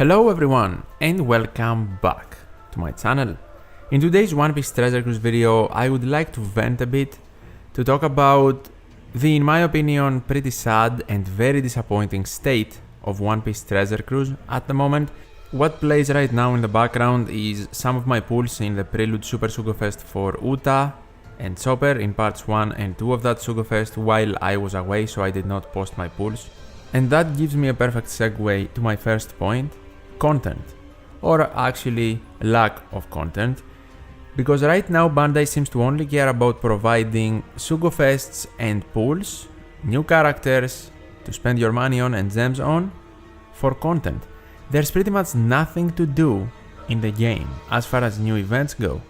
Hello everyone and welcome back to my channel. In today's One Piece Treasure Cruise video, I would like to vent a bit to talk about the, in my opinion, pretty sad and very disappointing state of One Piece Treasure Cruise at the moment. What plays right now in the background is some of my pulls in the Prelude Super Sugo Fest for Uta and Chopper in parts 1 and 2 of that Sugo Fest while I was away, so I did not post my pulls. And that gives me a perfect segue to my first point, content. Or actually, lack of content. Because right now Bandai seems to only care about providing Sugo Fests and pools, new characters to spend your money on and gems on, for content. There's pretty much nothing to do in the game as far as new events go.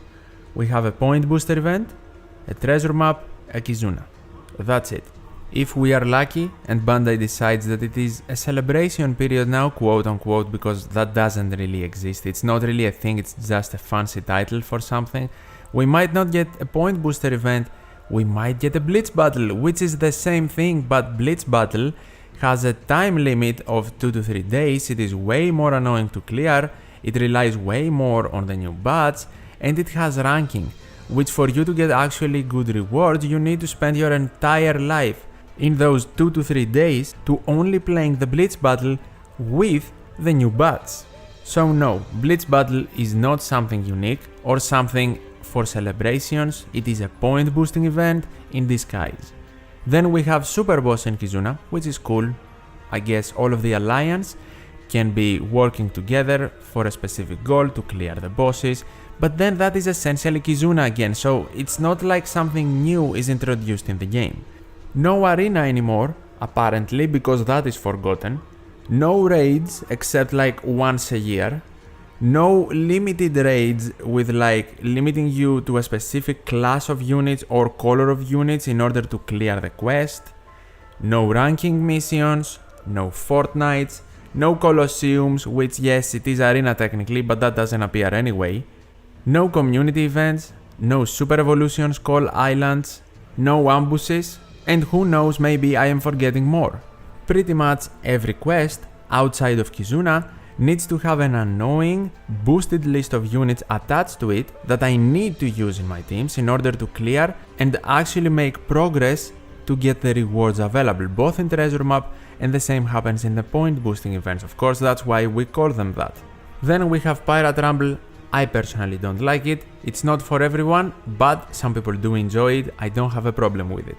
We have a point booster event, a treasure map, a Kizuna. That's it. If we are lucky and Bandai decides that it is a celebration period now, quote unquote, because that doesn't really exist, it's not really a thing, it's just a fancy title for something, we might not get a point booster event, we might get a Blitz Battle, which is the same thing, but Blitz Battle has a time limit of 2 to 3 days, it is way more annoying to clear, it relies way more on the new bats, and it has ranking, which for you to get actually good rewards, you need to spend your entire life in those 2 to 3 days to only playing the Blitz Battle with the new bats. So no, Blitz Battle is not something unique or something for celebrations, it is a point boosting event in disguise. Then we have Super Boss and Kizuna, which is cool. I guess all of the Alliance can be working together for a specific goal to clear the bosses, but then that is essentially Kizuna again, so it's not like something new is introduced in the game. No arena anymore, apparently, because that is forgotten. No raids, except like once a year. No limited raids with like limiting you to a specific class of units or color of units in order to clear the quest. No ranking missions, no fortnights, no colosseums, which yes, it is arena technically, but that doesn't appear anyway. No community events, no super evolutions called islands, no ambushes, and who knows, maybe I am forgetting more. Pretty much every quest outside of Kizuna needs to have an annoying, boosted list of units attached to it that I need to use in my teams in order to clear and actually make progress to get the rewards available, both in Treasure Map and the same happens in the point boosting events, of course, that's why we call them that. Then we have Pirate Rumble. I personally don't like it, it's not for everyone, but some people do enjoy it, I don't have a problem with it.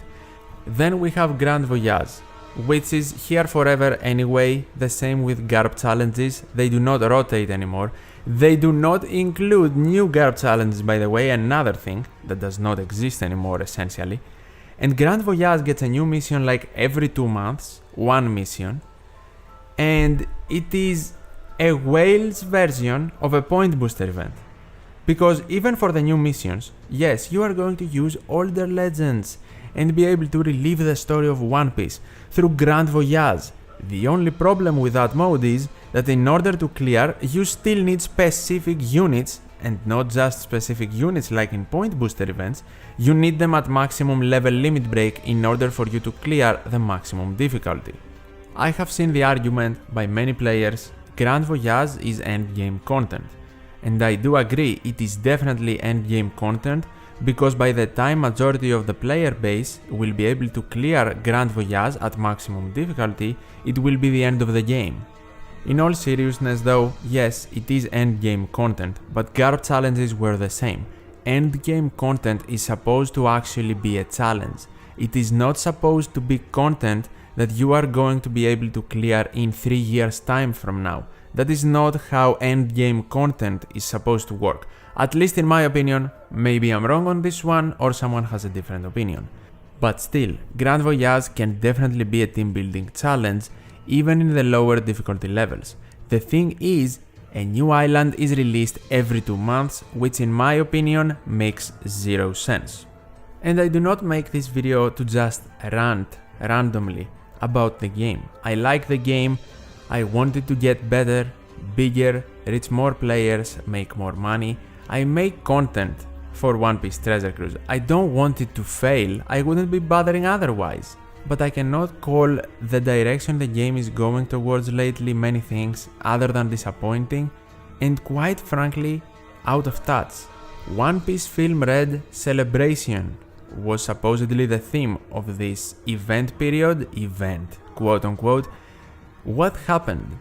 Then we have Grand Voyage, which is here forever anyway, the same with Garb challenges, they do not rotate anymore. They do not include new Garb challenges, by the way, another thing that does not exist anymore essentially. And Grand Voyage gets a new mission like every 2 months, one mission, and it is a whales version of a point booster event. Because even for the new missions, yes, you are going to use older legends and be able to relive the story of One Piece through Grand Voyage. The only problem with that mode is that in order to clear, you still need specific units, and not just specific units like in point booster events, you need them at maximum level limit break in order for you to clear the maximum difficulty. I have seen the argument by many players, Grand Voyage is endgame content. And I do agree, it is definitely endgame content, because by the time majority of the player base will be able to clear Grand Voyage at maximum difficulty, it will be the end of the game. In all seriousness though, yes, it is endgame content, but Garb challenges were the same. Endgame content is supposed to actually be a challenge. It is not supposed to be content that you are going to be able to clear in 3 years time from now. That is not how endgame content is supposed to work. At least in my opinion, maybe I'm wrong on this one or someone has a different opinion. But still, Grand Voyage can definitely be a team building challenge even in the lower difficulty levels. The thing is, a new island is released every 2 months, which in my opinion makes zero sense. And I do not make this video to just rant randomly about the game. I like the game, I want it to get better, bigger, reach more players, make more money. I make content for One Piece Treasure Cruise. I don't want it to fail, I wouldn't be bothering otherwise. but I cannot call the direction the game is going towards lately many things other than disappointing and quite frankly out of touch. One Piece Film Red Celebration was supposedly the theme of this event, quote unquote. What happened?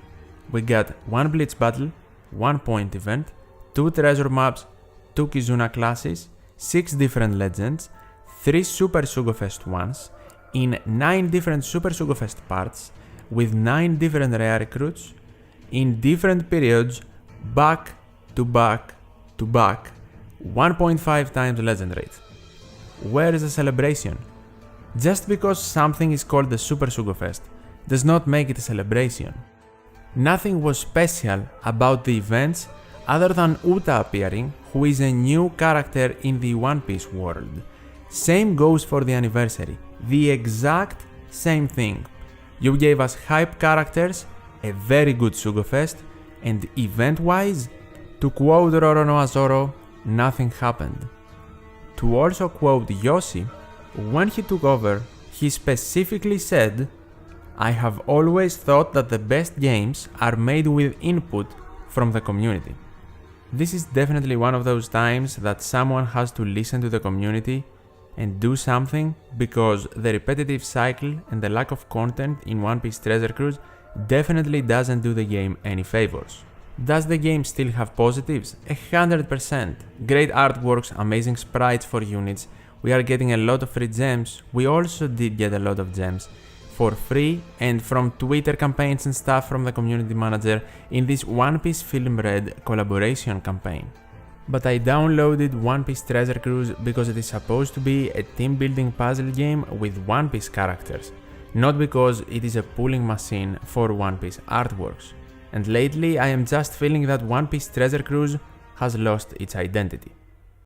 We got one Blitz battle, 1 point event, 2 treasure maps, 2 Kizuna classes, 6 different legends, 3 Super Sugofest ones, in 9 different Super Sugofest parts, with 9 different rare recruits, in different periods, back to back to back, 1.5 times legend rate. Where is the celebration? Just because something is called the Super Sugofest does not make it a celebration. Nothing was special about the events other than Uta appearing, who is a new character in the One Piece world. Same goes for the anniversary, the exact same thing. You gave us hype characters, a very good Sugofest, and event-wise, to quote Roronoa Zoro, nothing happened. To also quote Yoshi, when he took over, he specifically said, "I have always thought that the best games are made with input from the community." This is definitely one of those times that someone has to listen to the community and do something, because the repetitive cycle and the lack of content in One Piece Treasure Cruise definitely doesn't do the game any favors. Does the game still have positives? 100%. Great artworks, amazing sprites for units, we are getting a lot of free gems. We also did get a lot of gems for free and from Twitter campaigns and stuff from the community manager in this One Piece Film Red collaboration campaign. But I downloaded One Piece Treasure Cruise because it is supposed to be a team building puzzle game with One Piece characters, not because it is a pooling machine for One Piece artworks. And lately I am just feeling that One Piece Treasure Cruise has lost its identity.